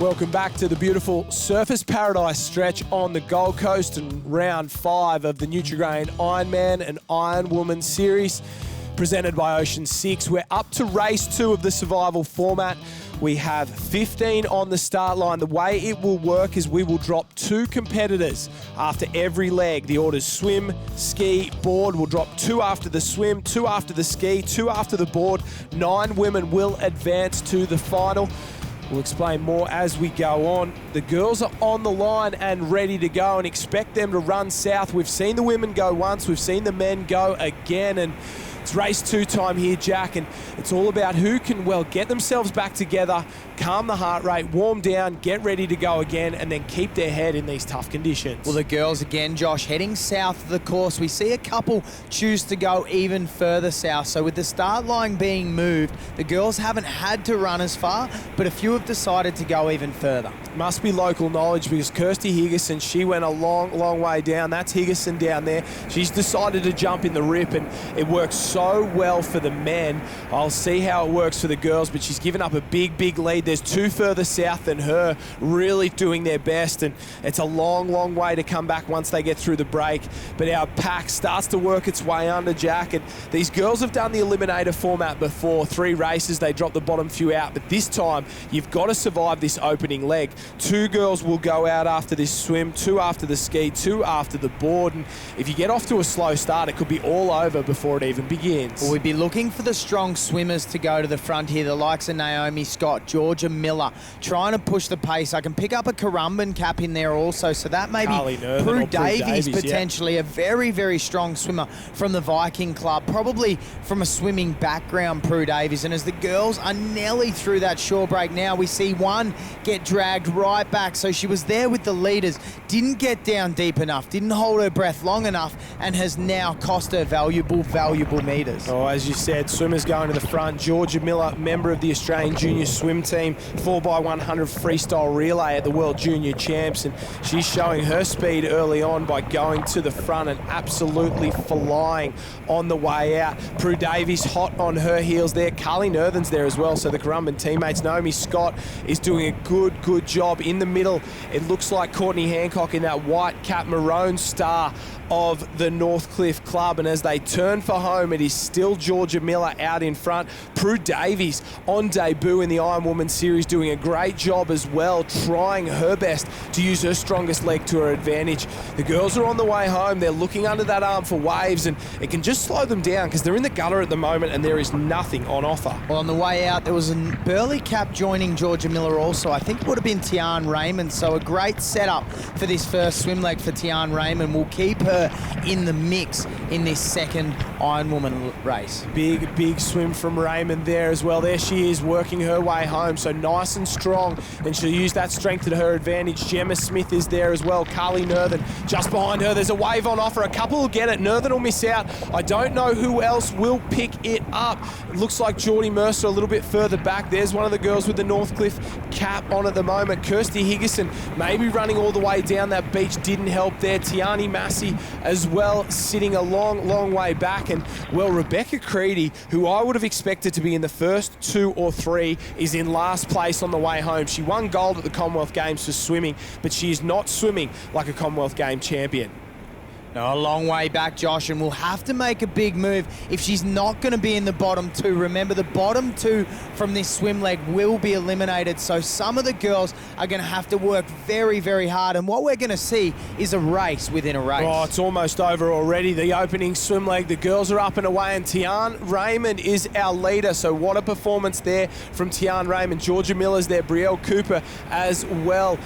Welcome back to the beautiful Surfers Paradise stretch on the Gold Coast and round 5 of the Nutri-Grain Ironman and Ironwoman series presented by Ocean 6. We're up to race 2 of the survival format. We have 15 on the start line. The way it will work is we will drop 2 competitors after every leg. The orders swim, ski, board. We'll drop 2 after the swim, 2 after the ski, 2 after the board. 9 women will advance to the final. We'll explain more as we go on. The girls are on the line and ready to go, and expect them to run south. We've seen the women go once, we've seen the men go again, and it's race 2 time here, Jack, and it's all about who can, well, get themselves back together, calm the heart rate, warm down, get ready to go again, and then keep their head in these tough conditions. Well, the girls again, Josh, heading south of the course. We see a couple choose to go even further south. So with the start line being moved, the girls haven't had to run as far, but a few have decided to go even further. Must be local knowledge, because Kirsty Higginson, she went a long way down. That's Higginson down there. She's decided to jump in the rip, and it works so well for the men. I'll see how it works for the girls, but she's given up a big lead. There's 2 further south than her, really doing their best, and it's a long way to come back once they get through the break. But our pack starts to work its way under, Jack, and these girls have done the eliminator format before. 3 races, they drop the bottom few out, but this time you've got to survive this opening leg. 2 girls will go out after this swim, 2 after the ski, 2 after the board, and if you get off to a slow start, it could be all over before it even begins. Well, we'd be looking for the strong swimmers to go to the front here, the likes of Naomi Scott, Georgia Miller, trying to push the pace. I can pick up a Currumbin cap in there also, so that may be Prue Davies, potentially, a very strong swimmer from the Viking Club, probably from a swimming background, Prue Davies. And as the girls are nearly through that shore break now, we see one get dragged right back. So she was there with the leaders, didn't get down deep enough, didn't hold her breath long enough, and has now cost her valuable meters. Oh, as you said, swimmers going to the front. Georgia Miller, member of the Australian Junior Swim Team, 4x100 freestyle relay at the World Junior Champs, and she's showing her speed early on by going to the front and absolutely flying on the way out. Prue Davies hot on her heels there. Carly Nerthen's there as well, so the Currumbin teammates. Naomi Scott is doing a good job in the middle. It looks like Courtney Hancock in that white cap maroon star of the Northcliffe Club, and as they turn for home, it is still Georgia Miller out in front. Prue Davies on debut in the Ironwoman series, doing a great job as well, trying her best to use her strongest leg to her advantage. The girls are on the way home. They're looking under that arm for waves, and it can just slow them down because they're in the gutter at the moment and there is nothing on offer. Well, on the way out, there was a Burley cap joining Georgia Miller also. I think it would have been Tian Raymond, so a great setup for this first swim leg for Tian Raymond. Will keep her in the mix in this second Ironwoman race. Big swim from Raymond there as well. There she is working her way home, so nice and strong, and she'll use that strength to her advantage. Gemma Smith is there as well. Carly Nerthen just behind her. There's a wave on offer. A couple will get it. Nerthen will miss out. I don't know who else will pick it up. It looks like Geordie Mercer a little bit further back. There's one of the girls with the Northcliffe cap on at the moment. Kirsty Higginson maybe running all the way down that beach, didn't help there. Tiani Massey as well, sitting a long way back. And, well, Rebecca Creedy, who I would have expected to be in the first 2 or 3, is in last place on the way home. She won gold at the Commonwealth Games for swimming, but she is not swimming like a Commonwealth Game champion. No, a long way back, Josh, and we'll have to make a big move if she's not going to be in the bottom 2. Remember, the bottom 2 from this swim leg will be eliminated, so some of the girls are going to have to work very hard, and what we're going to see is a race within a race. Oh, it's almost over already. The opening swim leg, the girls are up and away, and Tian Raymond is our leader, so what a performance there from Tian Raymond. Georgia Miller's there, Brielle Cooper as well.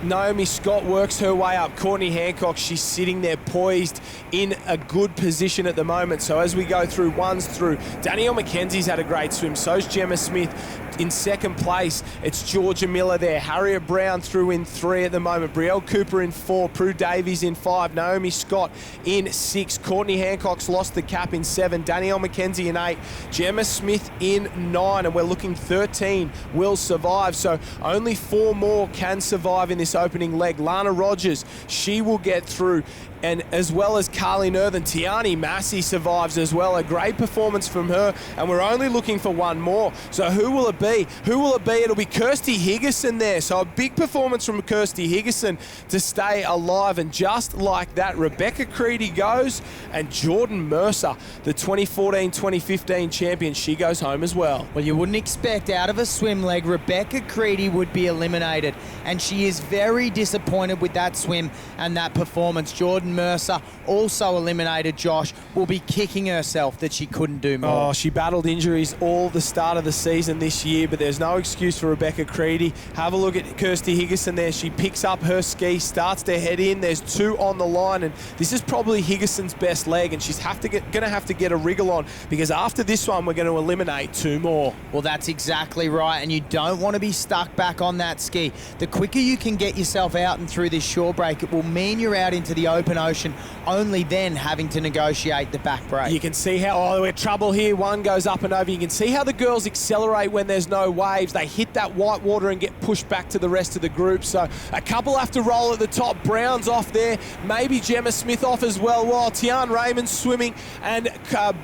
Naomi Scott works her way up. Courtney Hancock, she's sitting there poised in a good position at the moment. So as we go through ones through, Danielle McKenzie's had a great swim. So's Gemma Smith. In second place, it's Georgia Miller there. Harriet Brown through in 3 at the moment. Brielle Cooper in 4. Prue Davies in 5. Naomi Scott in 6. Courtney Hancock's lost the cap in 7. Danielle McKenzie in 8. Gemma Smith in 9. And we're looking 13 will survive. So only 4 more can survive in this this opening leg. Lana Rogers, she will get through. And as well as Carly Nerthen, Tiani Massey survives as well. A great performance from her, and we're only looking for one more. So who will it be? Who will it be? It'll be Kirsty Higginson there. So a big performance from Kirsty Higginson to stay alive. And just like that, Rebecca Creedy goes, and Jordan Mercer, the 2014-2015 champion, she goes home as well. Well, you wouldn't expect out of a swim leg, Rebecca Creedy would be eliminated, and she is very disappointed with that swim and that performance. Jordan Mercer, also eliminated, Josh, will be kicking herself that she couldn't do more. Oh, she battled injuries all the start of the season this year, but there's no excuse for Rebecca Creedy. Have a look at Kirsty Higginson there. She picks up her ski, starts to head in. There's two on the line, and this is probably Higginson's best leg, and she's going to have to get a wriggle on, because after this one, we're going to eliminate two more. Well, that's exactly right, and you don't want to be stuck back on that ski. The quicker you can get yourself out and through this shore break, it will mean you're out into the open ocean, only then having to negotiate the back break. You can see how, we're in trouble here. One goes up and over. You can see how the girls accelerate when there's no waves. They hit that white water and get pushed back to the rest of the group. So a couple have to roll at the top. Brown's off there. Maybe Gemma Smith off as well. While Tian Raymond's swimming, and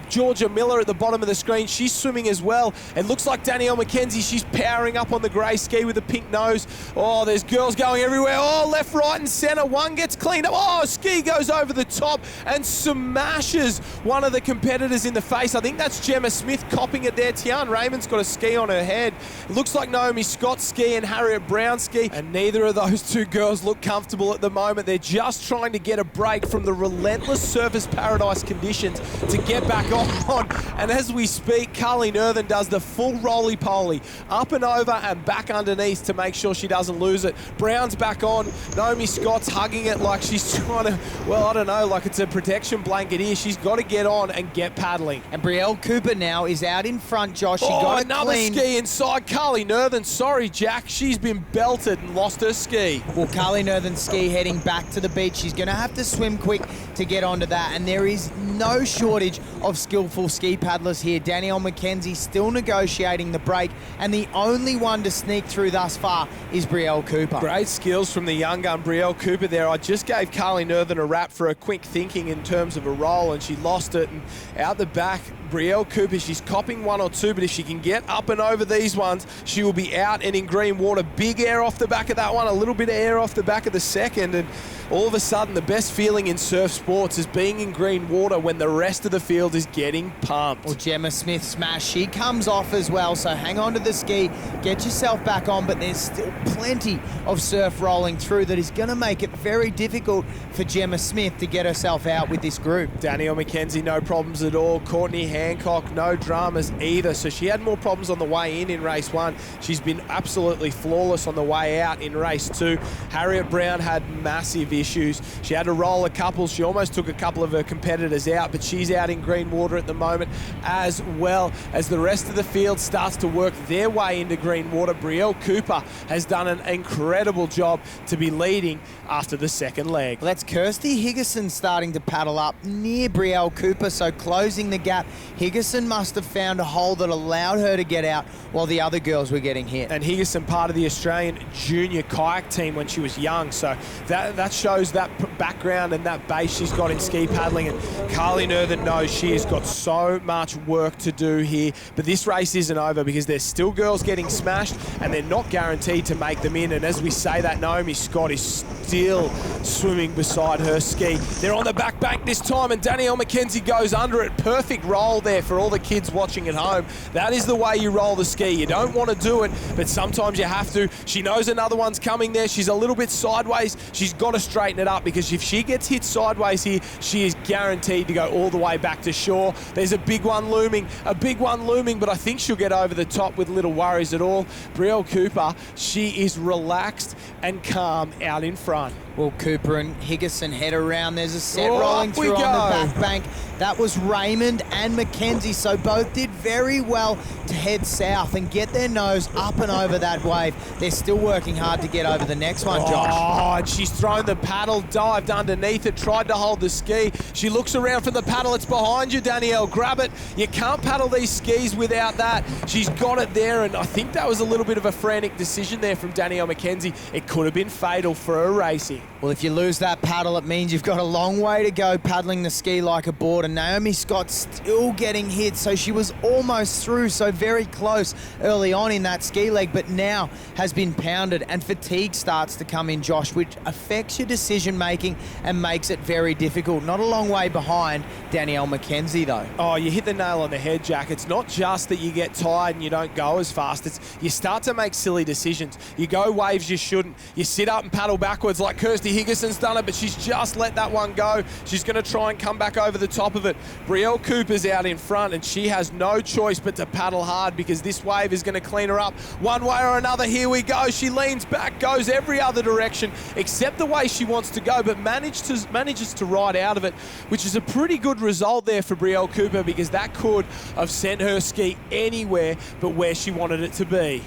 Georgia Miller at the bottom of the screen, she's swimming as well. It looks like Danielle McKenzie, she's powering up on the grey ski with a pink nose. Oh, there's girls going everywhere. Oh, left, right and centre. One gets cleaned up. Oh, ski goes over the top and smashes one of the competitors in the face. I think that's Gemma Smith copping it there. Tian Raymond's got a ski on her head. It looks like Naomi Scott's ski and Harriet Brown's ski, and neither of those two girls look comfortable at the moment. They're just trying to get a break from the relentless surface paradise conditions to get back on. And as we speak, Carly Nerthen does the full roly-poly, up and over and back underneath to make sure she doesn't lose it. Brown's back on. Naomi Scott's hugging it like she's trying to, well, I don't know, like it's a protection blanket here. She's got to get on and get paddling. And Brielle Cooper now is out in front, Josh. She got it another clean. Ski inside. Carly Nerthen, sorry, Jack. She's been belted and lost her ski. Well, Carly Nerthen's ski heading back to the beach. She's going to have to swim quick to get onto that. And there is no shortage of skillful ski paddlers here. Danielle McKenzie still negotiating the break, and the only one to sneak through thus far is Brielle Cooper. Great skills from the young gun, Brielle Cooper there. I just gave Carly Nerthen a rap for a quick thinking in terms of a roll, and she lost it. And out the back, Brielle Cooper, she's copping one or two, but if she can get up and over these ones, she will be out and in green water. Big air off the back of that one, a little bit of air off the back of the second, and all of a sudden the best feeling in surf sports is being in green water when the rest of the field is getting pumped. Well, Gemma Smith smash, she comes off as well, so hang on to the ski, get yourself back on, but there's still plenty of surf rolling through that is going to make it very difficult for Gemma Smith to get herself out with this group. Danielle McKenzie, no problems at all. Courtney Hancock, no dramas either. So she had more problems on the way in race one. She's been absolutely flawless on the way out in race two. Harriet Brown had massive issues. She had to roll a couple. She almost took a couple of her competitors out, but she's out in green water at the moment, as well as the rest of the field starts to work their way into green water. Brielle Cooper has done an incredible job to be leading after the second leg. Well, that's Kirsty Higginson starting to paddle up near Brielle Cooper, so closing the gap. Higginson must have found a hole that allowed her to get out while the other girls were getting hit. And Higginson, part of the Australian junior kayak team when she was young, so that shows that background and that base she's got in ski paddling. And Carly Nerthen knows she has got so much work to do here, but this race isn't over because there's still girls getting smashed and they're not guaranteed to make them in. And as we say that, Naomi Scott is still swimming beside her ski. They're on the back bank this time, and Danielle McKenzie goes under it. Perfect roll there for all the kids watching at home. That is the way you roll the ski. You don't want to do it, but sometimes you have to. She knows another one's coming there. She's a little bit sideways. She's got to straighten it up, because if she gets hit sideways here, she is guaranteed to go all the way back to shore. There's a big one looming, but I think she'll get over the top with little worries at all. Brielle Cooper, she is relaxed and calm out in front. Well, Cooper and Higginson head around. There's a set rolling through on the back bank. That was Raymond and Mackenzie, so both did very well to head south and get their nose up and over that wave. They're still working hard to get over the next one, Josh. Oh, and she's thrown the paddle, dived underneath it, tried to hold the ski. She looks around for the paddle. It's behind you, Danielle. Grab it. You can't paddle these skis without that. She's got it there, and I think that was a little bit of a frantic decision there from Danielle Mackenzie. It could have been fatal for her racing. Well, if you lose that paddle, it means you've got a long way to go paddling the ski like a board, and Naomi Scott's still getting hit, so she was almost through, so very close early on in that ski leg, but now has been pounded, and fatigue starts to come in, Josh, which affects your decision making and makes it very difficult. Not a long way behind Danielle Mackenzie, though. Oh, you hit the nail on the head, Jack. It's not just that you get tired and you don't go as fast. It's you start to make silly decisions. You go waves you shouldn't. You sit up and paddle backwards like Kirsty Higginson's done it, but she's just let that one go. She's going to try and come back over the top of it. Brielle Cooper's out in front, and she has no choice but to paddle hard because this wave is going to clean her up one way or another. Here we go. She leans back, goes every other direction except the way she wants to go, but manages to ride out of it, which is a pretty good result there for Brielle Cooper because that could have sent her ski anywhere but where she wanted it to be.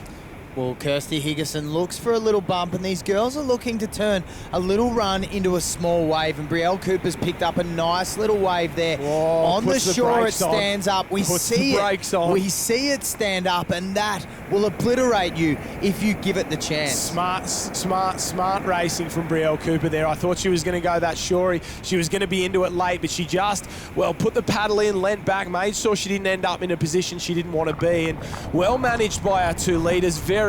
Well, Kirsty Higginson looks for a little bump, and these girls are looking to turn a little run into a small wave, and Brielle Cooper's picked up a nice little wave there. Whoa, on the shore, it stands up. We see it stand up, and that will obliterate you if you give it the chance. Smart racing from Brielle Cooper there. I thought she was going to go that shorey. She was going to be into it late, but she just, well, put the paddle in, leant back, made sure she didn't end up in a position she didn't want to be, and well managed by our two leaders. Very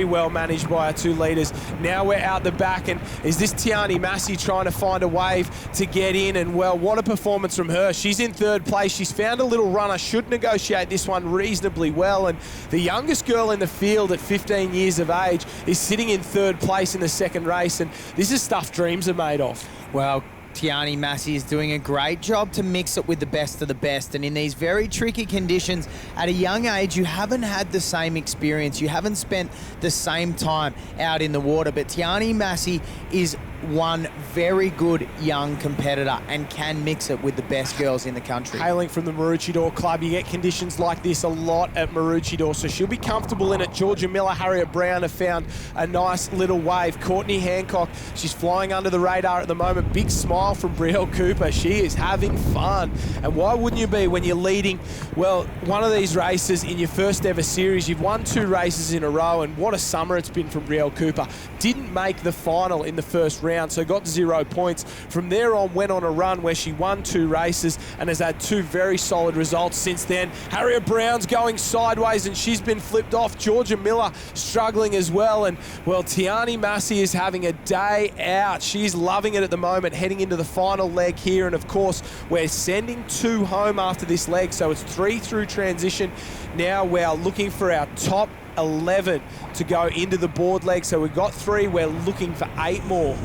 well managed by our two leaders. Now we're out the back, and is this Tiani Massey trying to find a wave to get in? And well, what a performance from her. She's in third place. She's found a little runner, should negotiate this one reasonably well, and the youngest girl in the field at 15 years of age is sitting in third place in the second race, and this is stuff dreams are made of. Well, Tiani Massey is doing a great job to mix it with the best of the best, and in these very tricky conditions at a young age, you haven't had the same experience, you haven't spent the same time out in the water, but Tiani Massey is one very good young competitor and can mix it with the best girls in the country. Hailing from the Maroochydore Club, you get conditions like this a lot at Maroochydore, so she'll be comfortable in it. Georgia Miller, Harriet Brown have found a nice little wave. Courtney Hancock, she's flying under the radar at the moment. Big smile from Brielle Cooper. She is having fun. And why wouldn't you be when you're leading, well, one of these races in your first ever series? You've won 2 races in a row, and what a summer it's been from Brielle Cooper. Didn't make the final in the first round, so got 0 points. From there on, went on a run where she won 2 races and has had 2 very solid results since then. Harriet Brown's going sideways and she's been flipped off. Georgia Miller struggling as well, and well, Tiani Massey is having a day out. She's loving it at the moment, heading into the final leg here, and of course we're sending 2 home after this leg, so it's 3 through transition. Now we're looking for our top 11 to go into the board leg, so we've got 3, we're looking for 8 more.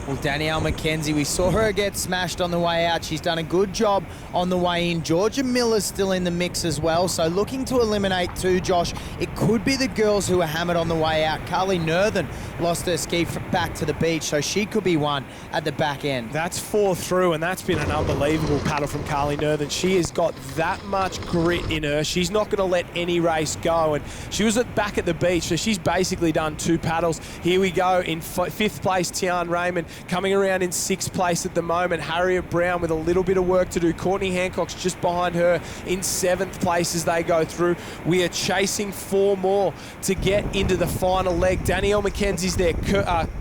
Well, Danielle Mackenzie, we saw her get smashed on the way out. She's done a good job on the way in. Georgia Miller's still in the mix as well, so looking to eliminate 2, Josh. It could be the girls who were hammered on the way out. Carly Nerthen lost her ski back to the beach, so she could be one at the back end. That's 4 through, and that's been an unbelievable paddle from Carly Nerthen. She has got that much grit in her. She's not going to let any race go, and she was back at the beach, so she's basically done 2 paddles. Here we go in 5th place, Tian Raymond. Coming around in 6th place at the moment, Harriet Brown with a little bit of work to do. Courtney Hancock's just behind her in 7th place as they go through. We are chasing 4 more to get into the final leg. Danielle Mackenzie's there.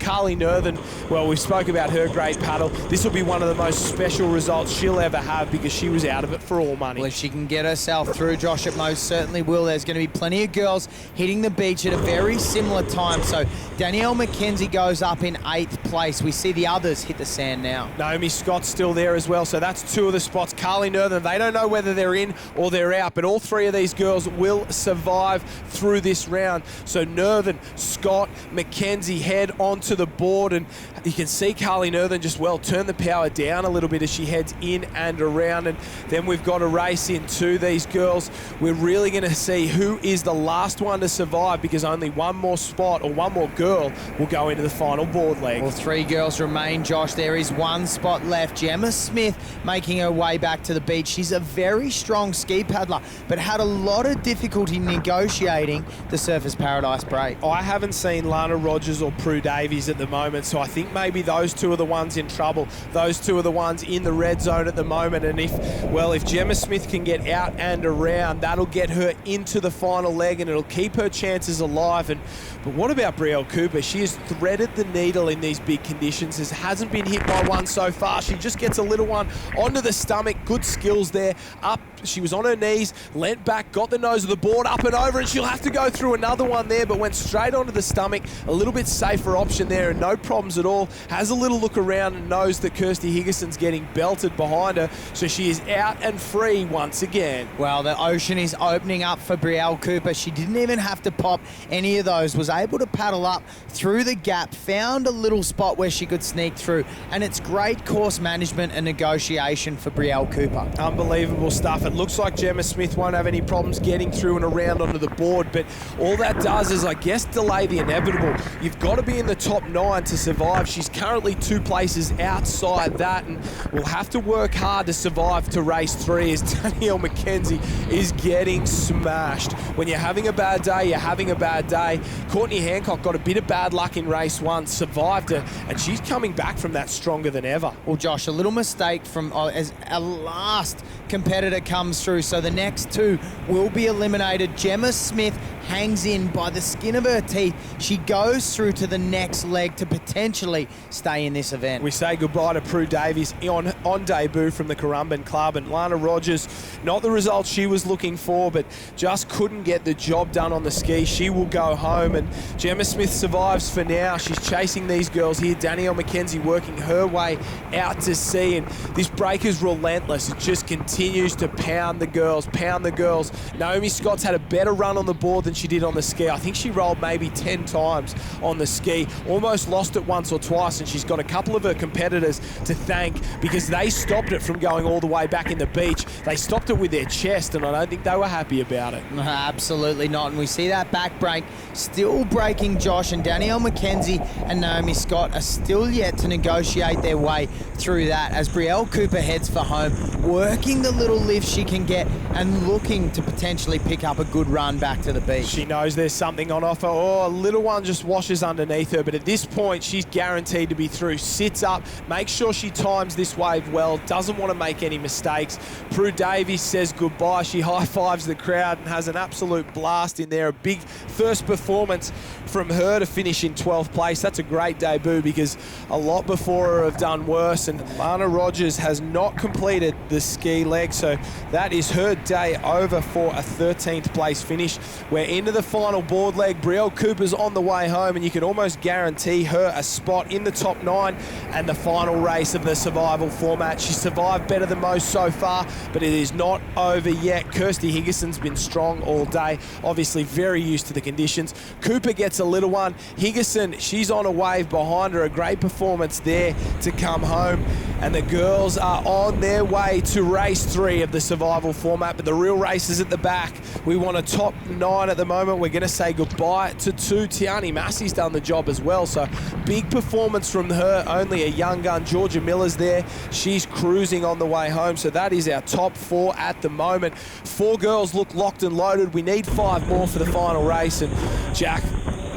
Carly Nerthen, well, we spoke about her great paddle. This will be one of the most special results she'll ever have because she was out of it for all money. Well, if she can get herself through, Josh, it most certainly will. There's going to be plenty of girls hitting the beach at a very similar time. So Danielle Mackenzie goes up in 8th place. We see the others hit the sand now. Naomi Scott's still there as well, so that's 2 of the spots. Carly Nerthen, they don't know whether they're in or they're out, but all 3 of these girls will survive through through this round. So Nervin, Scott, Mackenzie head onto the board, and you can see Carly Nervin just turn the power down a little bit as she heads in and around. And then we've got a race into these girls. We're really going to see who is the last one to survive, because only one more spot or one more girl will go into the final board leg. Well, 3 girls remain, Josh. There is 1 spot left. Gemma Smith making her way back to the beach. She's a very strong ski paddler, but had a lot of difficulty negotiating the Surfers Paradise break. I haven't seen Lana Rogers or Prue Davies at the moment, so I think maybe those 2 are the ones in trouble. Those 2 are the ones in the red zone at the moment, and if Gemma Smith can get out and around, that'll get her into the final leg, and it'll keep her chances alive. But what about Brielle Cooper? She has threaded the needle in these big conditions. Hasn't been hit by one so far. She just gets a little one onto the stomach. Good skills there. Up, she was on her knees, leant back, got the nose of the board up and over, and she'll have to go through another one there, but went straight onto the stomach. A little bit safer option there, and no problems at all. Has a little look around and knows that Kirsty Higginson's getting belted behind her, so she is out and free once again. Well, the ocean is opening up for Brielle Cooper. She didn't even have to pop any of those. Was able to paddle up through the gap, found a little spot where she could sneak through, and it's great course management and negotiation for Brielle Cooper. Unbelievable stuff. It looks like Gemma Smith won't have any problems getting through and around onto the board, but all that does is, I guess, delay the inevitable. You've got to be in the top 9 to survive. She's currently 2 places outside that, and will have to work hard to survive to race 3 as Danielle McKenzie is getting smashed. When you're having a bad day, you're having a bad day. Courtney Hancock got a bit of bad luck in race 1, survived it, and she's coming back from that stronger than ever. Well, Josh, a little mistake from as a last competitor comes through, so the next 2 will be eliminated. Gemma Smith hangs in by the skin of her teeth. She goes through to the next leg to potentially stay in this event. We say goodbye to Prue Davies on debut from the Currumbin Club, and Lana Rogers, not the result she was looking for, but just couldn't get the job done on the ski. She will go home, and Gemma Smith survives for now. She's chasing these girls here. Danielle McKenzie working her way out to sea, and this break is relentless. It just continues to pound the girls, Naomi Scott's had a better run on the board than she did on the ski. I think she rolled maybe 10 times on the ski, almost lost it once or twice, and she's got a couple of her competitors to thank because they stopped it from going all the way back in the beach. They stopped it with their chest, and I don't think they were happy about it. Absolutely not, and we see that back break still breaking, Josh, and Danielle McKenzie and Naomi Scott are still yet to negotiate their way through that as Brielle Cooper heads for home, working the little lift she can get and looking to potentially pick up a good run back to the beach. She knows there's something on offer. Oh, a little one just washes underneath her, but at this point, she's guaranteed to be through. Sits up, makes sure she times this wave well, doesn't want to make any mistakes. Prue Davies says goodbye. She high-fives the crowd and has an absolute blast in there. A big first performance from her to finish in 12th place. That's a great debut because a lot before her have done worse, and Lana Rogers has not completed the ski leg, so that is her day over for a 13th place finish. We're into the final board leg. Brielle Cooper's on the way home, and you can almost guarantee her a spot in the top 9 and the final race of the survival format. She survived better than most so far, but it is not over yet. Kirsty Higginson's been strong all day, obviously very used to the conditions. Cooper gets a little one. Higginson, she's on a wave behind her. A great performance there to come home, and the girls are on their way to race 3 of the survival format, but the real race is at the back. We want a top 9 at the moment. We're going to say goodbye to 2. Tiani Massey's done the job as well, so big performance from her. Only a young gun. Georgia Miller's there. She's cruising on the way home, so that is our top 4 at the moment. 4 girls look locked and loaded. We need 5 more for the final race, and Jack,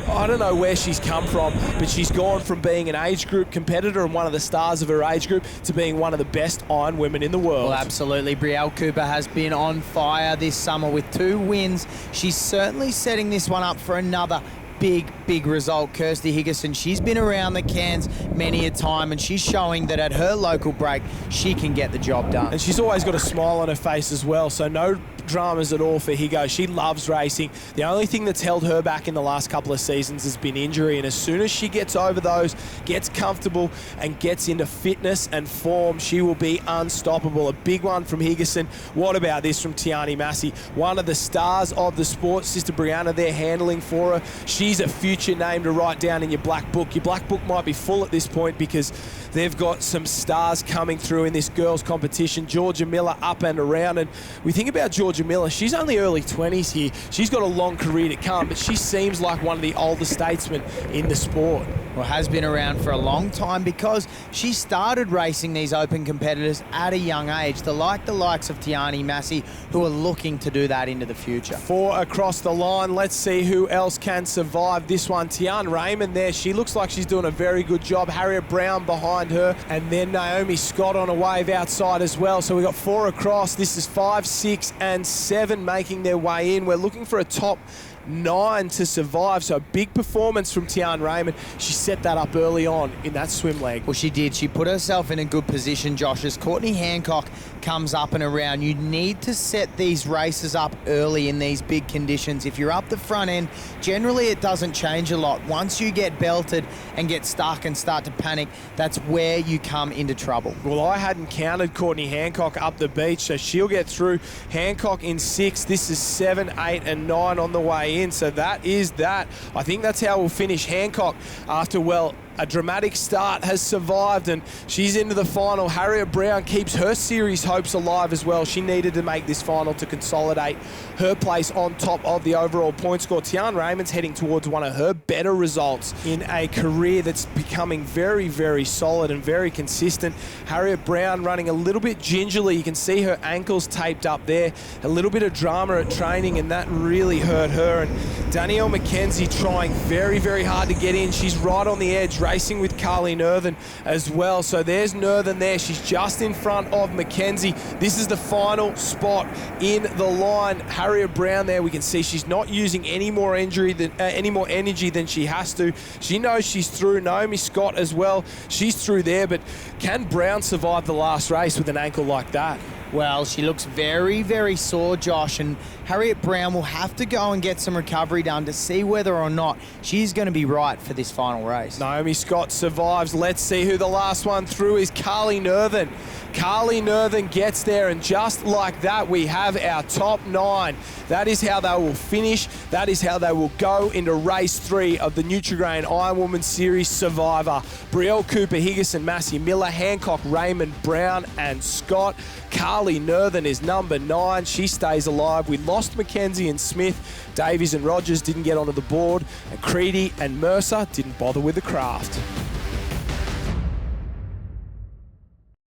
I don't know where she's come from, but she's gone from being an age group competitor and one of the stars of her age group to being one of the best iron women in the world. Well, absolutely. Brielle Cooper has been on fire this summer with 2 wins. She's certainly setting this one up for another big result. Kirsty Higginson, she's been around the Cairns many a time, and she's showing that at her local break, she can get the job done. And she's always got a smile on her face as well, so no dramas at all for Higo. She loves racing. The only thing that's held her back in the last couple of seasons has been injury, and as soon as she gets over those, gets comfortable and gets into fitness and form, she will be unstoppable. A big one from Higerson. What about this from Tiani Massey? One of the stars of the sport. Sister Brianna there handling for her. She's a future name to write down in your black book. Your black book might be full at this point because they've got some stars coming through in this girls' competition. Georgia Miller up and around. And we think about Georgia Miller, she's only early 20s here. She's got a long career to come, but she seems like one of the older statesmen in the sport. Well, has been around for a long time because she started racing these open competitors at a young age, the likes of Tiani Massey, who are looking to do that into the future. 4 across the line. Let's see who else can survive this one. Tian Raymond there. She looks like she's doing a very good job. Harriet Brown behind her, and then Naomi Scott on a wave outside as well. So we've got 4 across. This is 5, 6, and 7 making their way in. We're looking for a top 9 to survive, so a big performance from Tian Raymond. She set that up early on in that swim leg. Well, she did. She put herself in a good position, Josh. As Courtney Hancock comes up and around, you need to set these races up early in these big conditions. If you're up the front end, generally it doesn't change a lot. Once you get belted and get stuck and start to panic, that's where you come into trouble. Well, I hadn't counted Courtney Hancock up the beach, so she'll get through. Hancock in 6. This is 7, 8, and 9 on the way in. So that is that. I think that's how we'll finish. Hancock, after, well, a dramatic start, has survived, and she's into the final. Harriet Brown keeps her series hopes alive as well. She needed to make this final to consolidate her place on top of the overall point score. Tian Raymond's heading towards one of her better results in a career that's becoming very, very solid and very consistent. Harriet Brown running a little bit gingerly. You can see her ankles taped up there. A little bit of drama at training, and that really hurt her. And Danielle McKenzie trying very, very hard to get in. She's right on the edge, racing with Carly Nerthen as well. So there's Nerthen there. She's just in front of McKenzie. This is the final spot in the line. Harriet Brown there, we can see she's not using any more energy than she has to. She knows she's through. Naomi Scott as well. She's through there, but can Brown survive the last race with an ankle like that? Well, she looks very, very sore, Josh, and Harriet Brown will have to go and get some recovery done to see whether or not she's going to be right for this final race. Naomi Scott survives. Let's see who the last one through is. Carly Nerthen. Carly Nerthen gets there, and just like that, we have our top 9. That is how they will finish. That is how they will go into race 3 of the Nutri-Grain Ironwoman Series Survivor. Brielle Cooper, Higerson, Massey, Miller, Hancock, Raymond, Brown, and Scott. Carly Nerthen is number 9. She stays alive. We lost Mackenzie and Smith. Davies and Rogers didn't get onto the board. And Creedy and Mercer didn't bother with the craft.